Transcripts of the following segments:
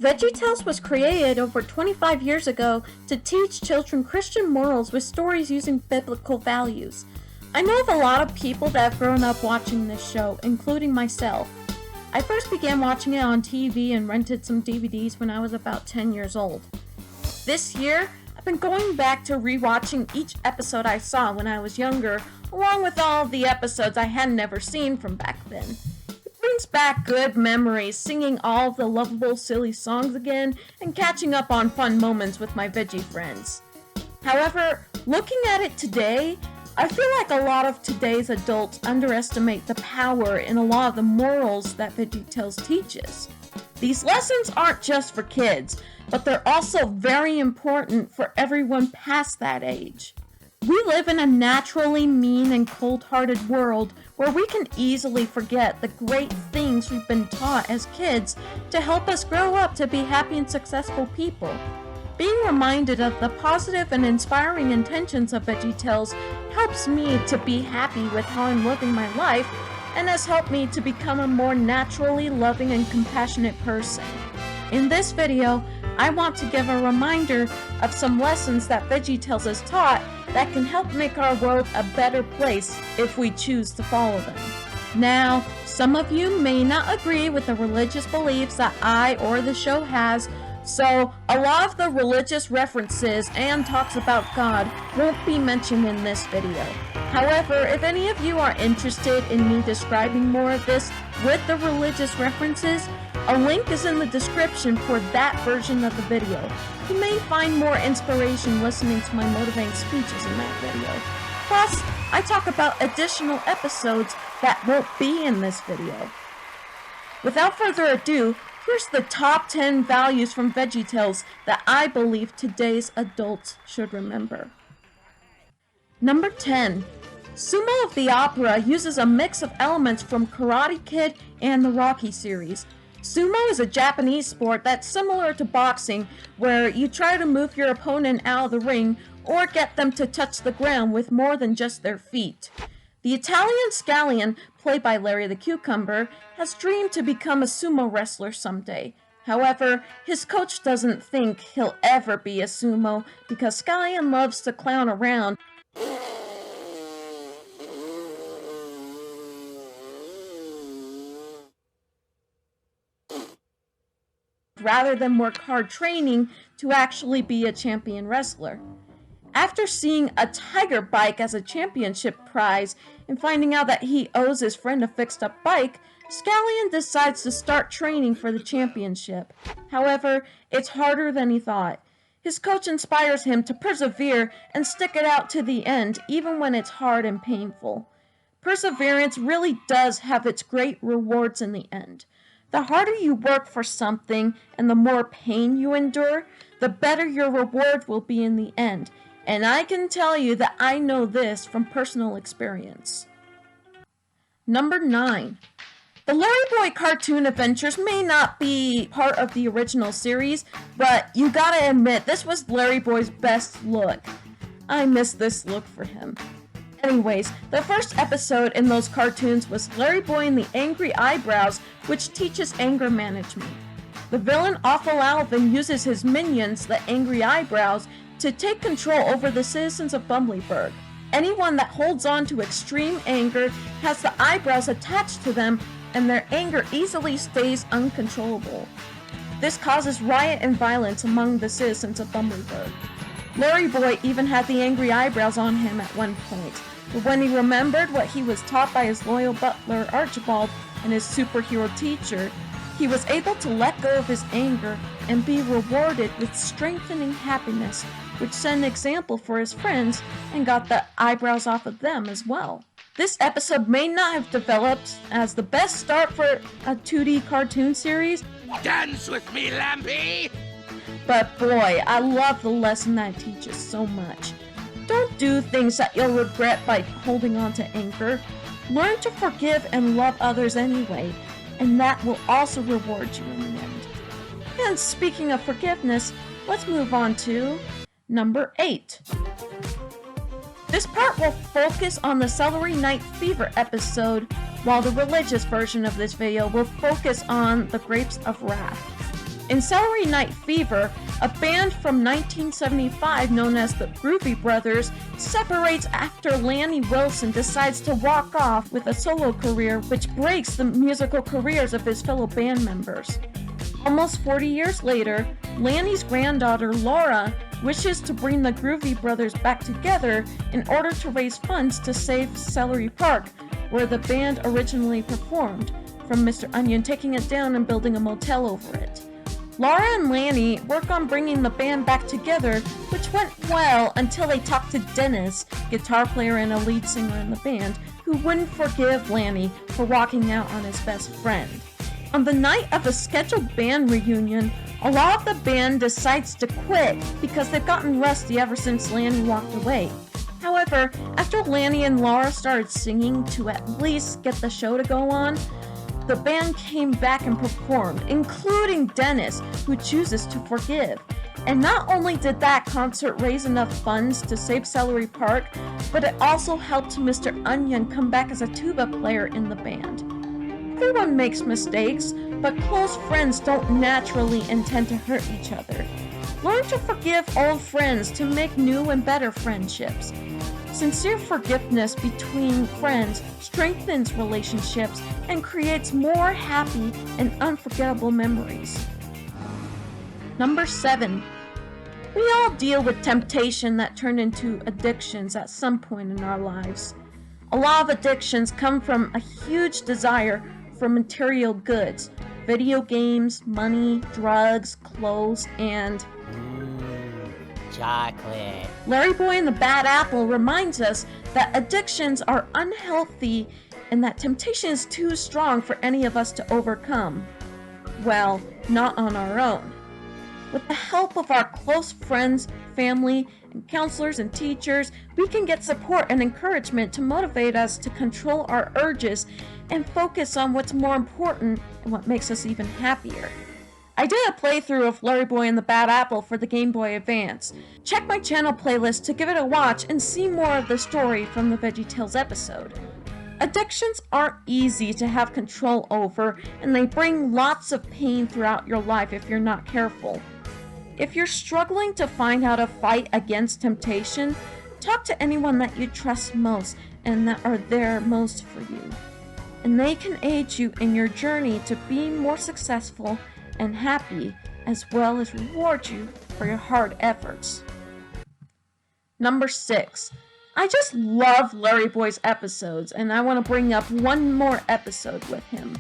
VeggieTales was created over 25 years ago to teach children Christian morals with stories using biblical values. I know of a lot of people that have grown up watching this show, including myself. I first began watching it on TV and rented some DVDs when I was about 10 years old. This year, I've been going back to rewatching each episode I saw when I was younger, along with all of the episodes I had never seen from back then. Brings back good memories, singing all of the lovable, silly songs again, and catching up on fun moments with my veggie friends. However, looking at it today, I feel like a lot of today's adults underestimate the power in a lot of the morals that VeggieTales teaches. These lessons aren't just for kids, but they're also very important for everyone past that age. We live in a naturally mean and cold-hearted world where we can easily forget the great things we've been taught as kids to help us grow up to be happy and successful people. Being reminded of the positive and inspiring intentions of VeggieTales helps me to be happy with how I'm living my life and has helped me to become a more naturally loving and compassionate person. In this video, I want to give a reminder of some lessons that VeggieTales has taught that can help make our world a better place if we choose to follow them. Now, some of you may not agree with the religious beliefs that I or the show has, so a lot of the religious references and talks about God won't be mentioned in this video. However, if any of you are interested in me describing more of this with the religious references, a link is in the description for that version of the video. You may find more inspiration listening to my motivating speeches in that video. Plus, I talk about additional episodes that won't be in this video. Without further ado, here's the top 10 values from VeggieTales that I believe today's adults should remember. Number 10. Sumo of the Opera uses a mix of elements from Karate Kid and the Nawrocki series. Sumo is a Japanese sport that's similar to boxing, where you try to move your opponent out of the ring or get them to touch the ground with more than just their feet. The Italian Scallion, played by Larry the Cucumber, has dreamed to become a sumo wrestler someday. However, his coach doesn't think he'll ever be a sumo because Scallion loves to clown around rather than work hard training to actually be a champion wrestler. After seeing a tiger bike as a championship prize and finding out that he owes his friend a fixed-up bike, Scallion decides to start training for the championship. However, it's harder than he thought. His coach inspires him to persevere and stick it out to the end, even when it's hard and painful. Perseverance really does have its great rewards in the end. The harder you work for something and the more pain you endure, the better your reward will be in the end. And I can tell you that I know this from personal experience. Number 9. The Larry Boy cartoon adventures may not be part of the original series, but you gotta admit, this was Larry Boy's best look. I miss this look for him. Anyways, the first episode in those cartoons was Larry Boy and the Angry Eyebrows, which teaches anger management. The villain Awful Alvin uses his minions, the Angry Eyebrows, to take control over the citizens of Bumbleberg. Anyone that holds on to extreme anger has the eyebrows attached to them, and their anger easily stays uncontrollable. This causes riot and violence among the citizens of Bumbleberg. Larry Boy even had the Angry Eyebrows on him at one point, but when he remembered what he was taught by his loyal butler Archibald and his superhero teacher, he was able to let go of his anger and be rewarded with strengthening happiness, which set an example for his friends and got the eyebrows off of them as well. This episode may not have developed as the best start for a 2D cartoon series. Dance with me, Lampy! But boy, I love the lesson that it teaches so much. Don't do things that you'll regret by holding on to anger. Learn to forgive and love others anyway, and that will also reward you in the end. And speaking of forgiveness, let's move on to number 8. This part will focus on the Celery Night Fever episode, while the religious version of this video will focus on the Grapes of Wrath. In Celery Night Fever, a band from 1975 known as the Groovy Brothers separates after Lanny Wilson decides to walk off with a solo career which breaks the musical careers of his fellow band members. Almost 40 years later, Lanny's granddaughter Laura wishes to bring the Groovy Brothers back together in order to raise funds to save Celery Park, where the band originally performed, from Mr. Onion taking it down and building a motel over it. Laura and Lanny work on bringing the band back together, which went well until they talked to Dennis, guitar player and a lead singer in the band, who wouldn't forgive Lanny for walking out on his best friend. On the night of a scheduled band reunion, a lot of the band decides to quit because they've gotten rusty ever since Lanny walked away. However, after Lanny and Laura started singing to at least get the show to go on, the band came back and performed, including Dennis, who chooses to forgive. And not only did that concert raise enough funds to save Celery Park, but it also helped Mr. Onion come back as a tuba player in the band. Everyone makes mistakes, but close friends don't naturally intend to hurt each other. Learn to forgive old friends to make new and better friendships. Sincere forgiveness between friends strengthens relationships and creates more happy and unforgettable memories. Number 7. We all deal with temptation that turn into addictions at some point in our lives. A lot of addictions come from a huge desire for material goods, video games, money, drugs, clothes, and chocolate. Larry Boy and the Bad Apple reminds us that addictions are unhealthy and that temptation is too strong for any of us to overcome. Well, not on our own. With the help of our close friends, family, and counselors and teachers, we can get support and encouragement to motivate us to control our urges and focus on what's more important and what makes us even happier. I did a playthrough of Larry Boy and the Bad Apple for the Game Boy Advance. Check my channel playlist to give it a watch and see more of the story from the VeggieTales episode. Addictions aren't easy to have control over, and they bring lots of pain throughout your life if you're not careful. If you're struggling to find how to fight against temptation, talk to anyone that you trust most and that are there most for you. And they can aid you in your journey to being more successful and happy, as well as reward you for your hard efforts. Number 6. I just love Larry Boy's episodes, and I want to bring up one more episode with him.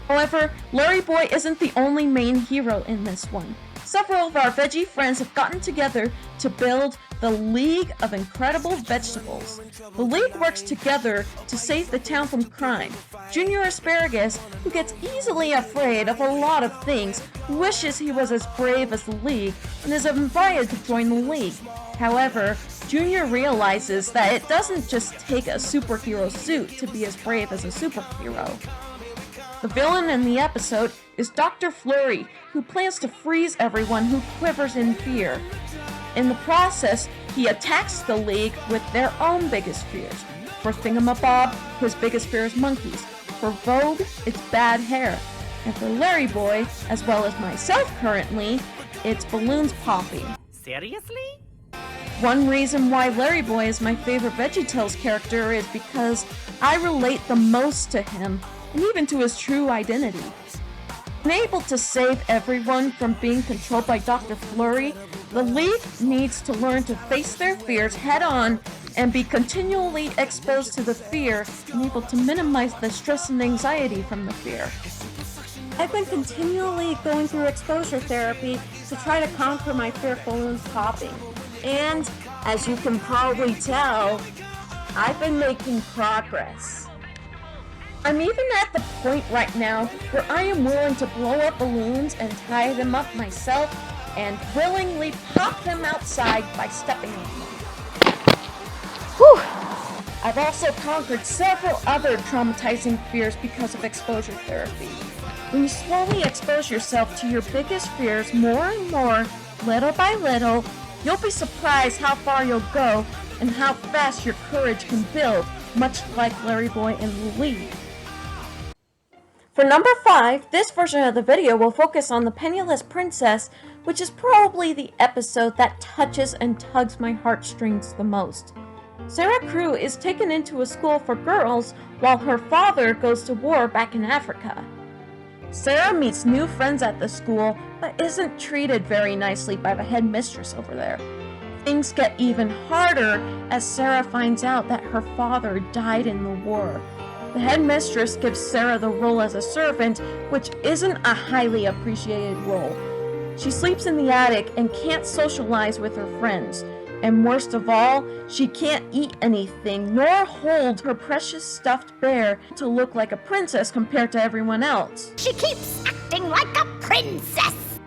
However, Larry Boy isn't the only main hero in this one. Several of our veggie friends have gotten together to build the League of Incredible Vegetables. The League works together to save the town from crime. Junior Asparagus, who gets easily afraid of a lot of things, wishes he was as brave as the League and is invited to join the League. However, Junior realizes that it doesn't just take a superhero suit to be as brave as a superhero. The villain in the episode is Dr. Flurry, who plans to freeze everyone who quivers in fear. In the process, he attacks the League with their own biggest fears. For Thingamabob, his biggest fear is monkeys. For Vogue, it's bad hair. And for Larry Boy, as well as myself currently, it's balloons popping. Seriously? One reason why Larry Boy is my favorite VeggieTales character is because I relate the most to him, and even to his true identity. Unable to save everyone from being controlled by Dr. Flurry, the League needs to learn to face their fears head-on and be continually exposed to the fear and able to minimize the stress and anxiety from the fear. I've been continually going through exposure therapy to try to conquer my fear of balloons popping. And, as you can probably tell, I've been making progress. I'm even at the point right now where I am willing to blow up balloons and tie them up myself and willingly pop them outside by stepping on them. Whew! I've also conquered several other traumatizing fears because of exposure therapy. When you slowly expose yourself to your biggest fears more and more, little by little, you'll be surprised how far you'll go and how fast your courage can build, much like Larry Boy and the League. For number 5, this version of the video will focus on the penniless princess, which is probably the episode that touches and tugs my heartstrings the most. Sarah Crew is taken into a school for girls while her father goes to war back in Africa. Sarah meets new friends at the school, but isn't treated very nicely by the headmistress over there. Things get even harder as Sarah finds out that her father died in the war. The headmistress gives Sarah the role as a servant, which isn't a highly appreciated role. She sleeps in the attic and can't socialize with her friends. And worst of all, she can't eat anything nor hold her precious stuffed bear to look like a princess compared to everyone else. She keeps acting like a princess!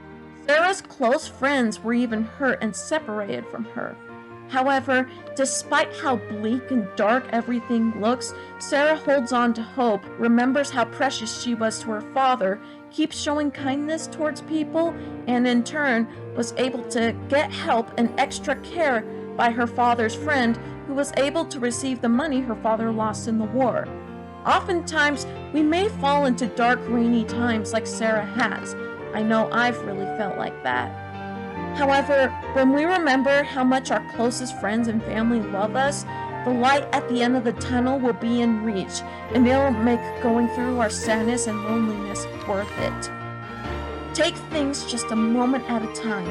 Sarah's close friends were even hurt and separated from her. However, despite how bleak and dark everything looks, Sarah holds on to hope, remembers how precious she was to her father, keeps showing kindness towards people, and in turn was able to get help and extra care by her father's friend, who was able to receive the money her father lost in the war. Oftentimes, we may fall into dark, rainy times like Sarah has. I know I've really felt like that. However, when we remember how much our closest friends and family love us, the light at the end of the tunnel will be in reach, and it'll make going through our sadness and loneliness worth it. Take things just a moment at a time.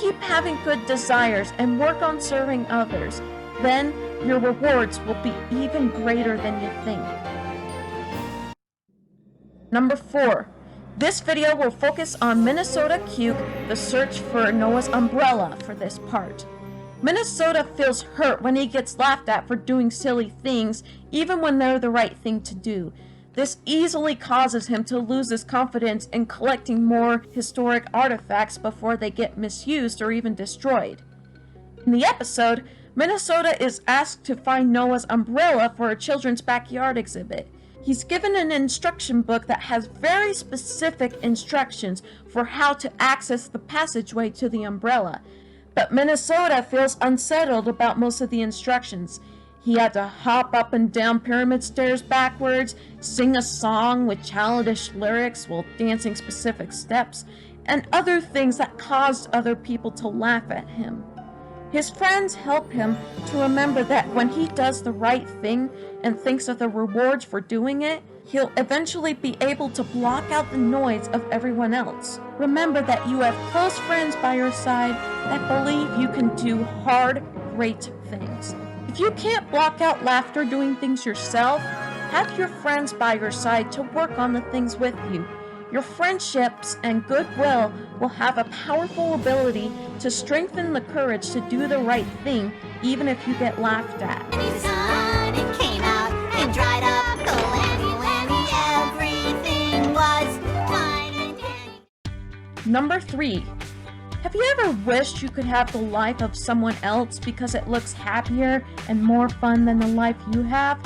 Keep having good desires and work on serving others. Then your rewards will be even greater than you think. Number 4. This video will focus on Minnesota Cuke, the search for Noah's umbrella for this part. Minnesota feels hurt when he gets laughed at for doing silly things, even when they're the right thing to do. This easily causes him to lose his confidence in collecting more historic artifacts before they get misused or even destroyed. In the episode, Minnesota is asked to find Noah's umbrella for a children's backyard exhibit. He's given an instruction book that has very specific instructions for how to access the passageway to the umbrella. But Minnesota feels unsettled about most of the instructions. He had to hop up and down pyramid stairs backwards, sing a song with childish lyrics while dancing specific steps, and other things that caused other people to laugh at him. His friends help him to remember that when he does the right thing and thinks of the rewards for doing it, he'll eventually be able to block out the noise of everyone else. Remember that you have close friends by your side that believe you can do hard, great things. If you can't block out laughter doing things yourself, have your friends by your side to work on the things with you. Your friendships and goodwill will have a powerful ability to strengthen the courage to do the right thing, even if you get laughed at. The sun, it came out and dried up. Everything was fine and dandy. Number 3. Have you ever wished you could have the life of someone else because it looks happier and more fun than the life you have?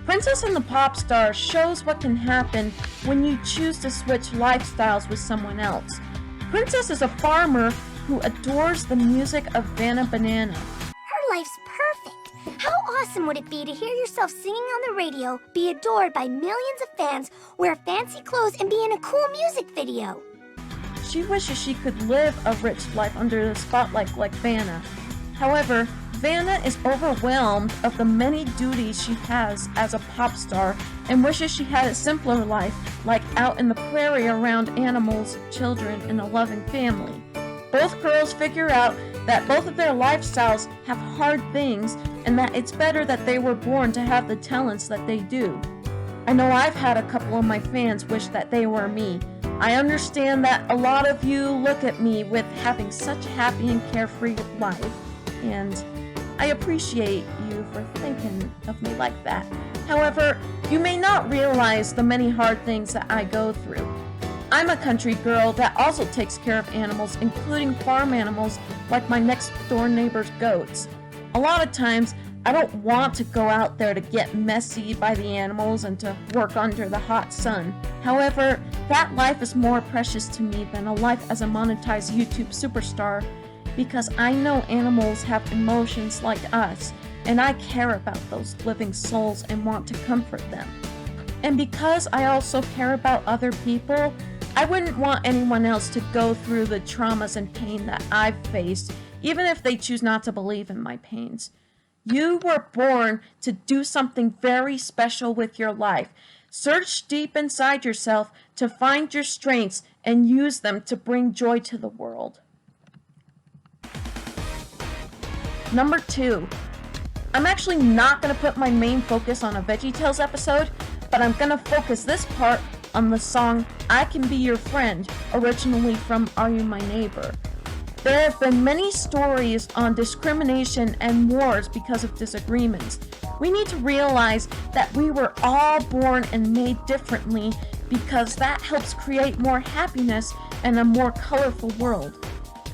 Princess and the Pop Star shows what can happen when you choose to switch lifestyles with someone else. Princess is a farmer who adores the music of Vanna Banana. Her life's perfect. How awesome would it be to hear yourself singing on the radio, be adored by millions of fans, wear fancy clothes, and be in a cool music video? She wishes she could live a rich life under the spotlight like Vanna. However, Vanna is overwhelmed of the many duties she has as a pop star and wishes she had a simpler life, like out in the prairie around animals, children, and a loving family. Both girls figure out that both of their lifestyles have hard things and that it's better that they were born to have the talents that they do. I know I've had a couple of my fans wish that they were me. I understand that a lot of you look at me with having such a happy and carefree life, and I appreciate you for thinking of me like that. However, you may not realize the many hard things that I go through. I'm a country girl that also takes care of animals, including farm animals like my next door neighbor's goats. A lot of times, I don't want to go out there to get messy by the animals and to work under the hot sun. However, that life is more precious to me than a life as a monetized YouTube superstar, because I know animals have emotions like us, and I care about those living souls and want to comfort them. And because I also care about other people, I wouldn't want anyone else to go through the traumas and pain that I've faced, even if they choose not to believe in my pains. You were born to do something very special with your life. Search deep inside yourself to find your strengths and use them to bring joy to the world. Number 2. I'm actually not going to put my main focus on a VeggieTales episode, but I'm going to focus this part on the song I Can Be Your Friend, originally from Are You My Neighbor? There have been many stories on discrimination and wars because of disagreements. We need to realize that we were all born and made differently because that helps create more happiness and a more colorful world.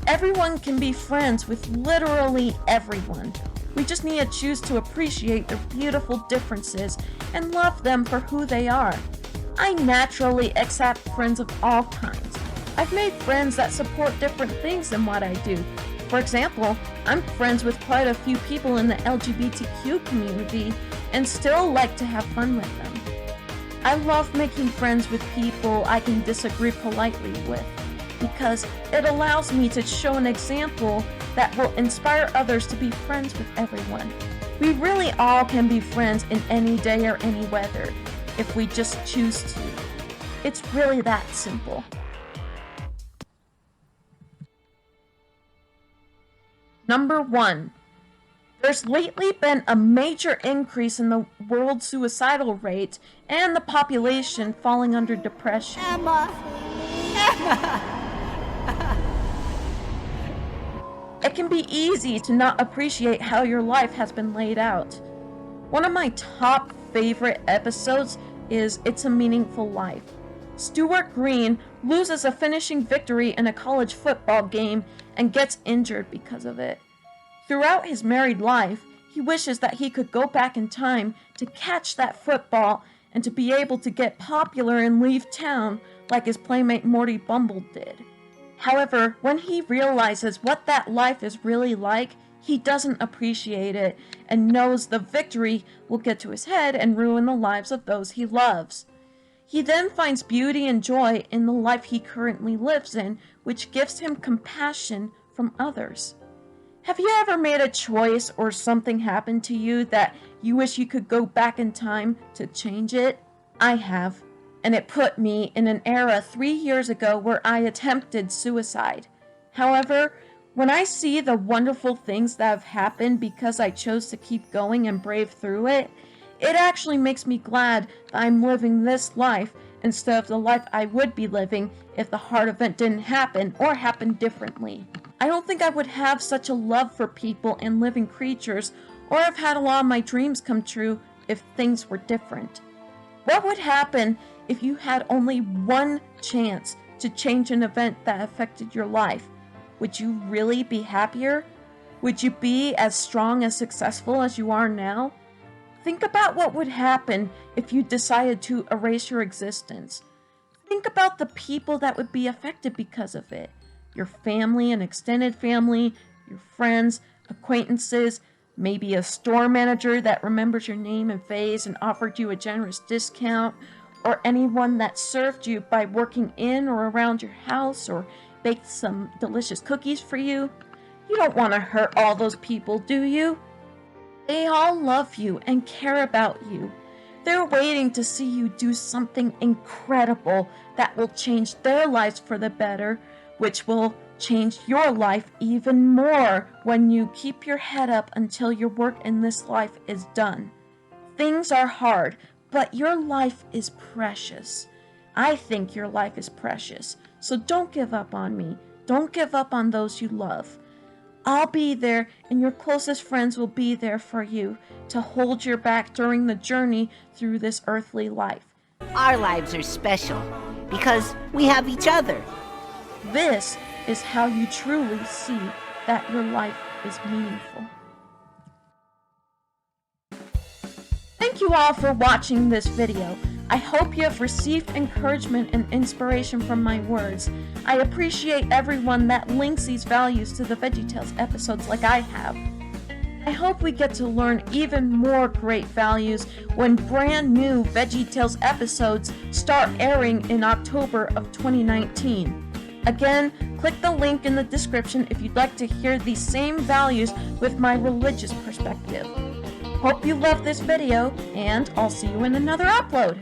Everyone can be friends with literally everyone. We just need to choose to appreciate their beautiful differences and love them for who they are. I naturally accept friends of all kinds. I've made friends that support different things than what I do. For example, I'm friends with quite a few people in the LGBTQ community and still like to have fun with them. I love making friends with people I can disagree politely with, because it allows me to show an example that will inspire others to be friends with everyone. We really all can be friends in any day or any weather, if we just choose to. It's really that simple. Number 1. There's lately been a major increase in the world suicidal rate and the population falling under depression. Emma! It can be easy to not appreciate how your life has been laid out. One of my top favorite episodes is It's a Meaningful Life. Stuart Green loses a finishing victory in a college football game and gets injured because of it. Throughout his married life, he wishes that he could go back in time to catch that football and to be able to get popular and leave town like his playmate Morty Bumble did. However, when he realizes what that life is really like, he doesn't appreciate it and knows the victory will get to his head and ruin the lives of those he loves. He then finds beauty and joy in the life he currently lives in, which gives him compassion from others. Have you ever made a choice or something happened to you that you wish you could go back in time to change it? I have. And it put me in an era 3 years ago where I attempted suicide. However, when I see the wonderful things that have happened because I chose to keep going and brave through it, it actually makes me glad that I'm living this life instead of the life I would be living if the hard event didn't happen or happened differently. I don't think I would have such a love for people and living creatures or have had a lot of my dreams come true if things were different. What would happen if you had only one chance to change an event that affected your life? Would you really be happier? Would you be as strong and successful as you are now? Think about what would happen if you decided to erase your existence. Think about the people that would be affected because of it. Your family and extended family, your friends, acquaintances, maybe a store manager that remembers your name and face and offered you a generous discount, or anyone that served you by working in or around your house or baked some delicious cookies for you. You don't want to hurt all those people, do you? They all love you and care about you. They're waiting to see you do something incredible that will change their lives for the better, which will change your life even more when you keep your head up until your work in this life is done. Things are hard, but your life is precious. I think your life is precious, so don't give up on me. Don't give up on those you love. I'll be there, and your closest friends will be there for you to hold your back during the journey through this earthly life. Our lives are special because we have each other. This is how you truly see that your life is meaningful. Thank you all for watching this video. I hope you have received encouragement and inspiration from my words. I appreciate everyone that links these values to the VeggieTales episodes like I have. I hope we get to learn even more great values when brand new VeggieTales episodes start airing in October of 2019. Again, click the link in the description if you'd like to hear these same values with my religious perspective. Hope you love this video, and I'll see you in another upload.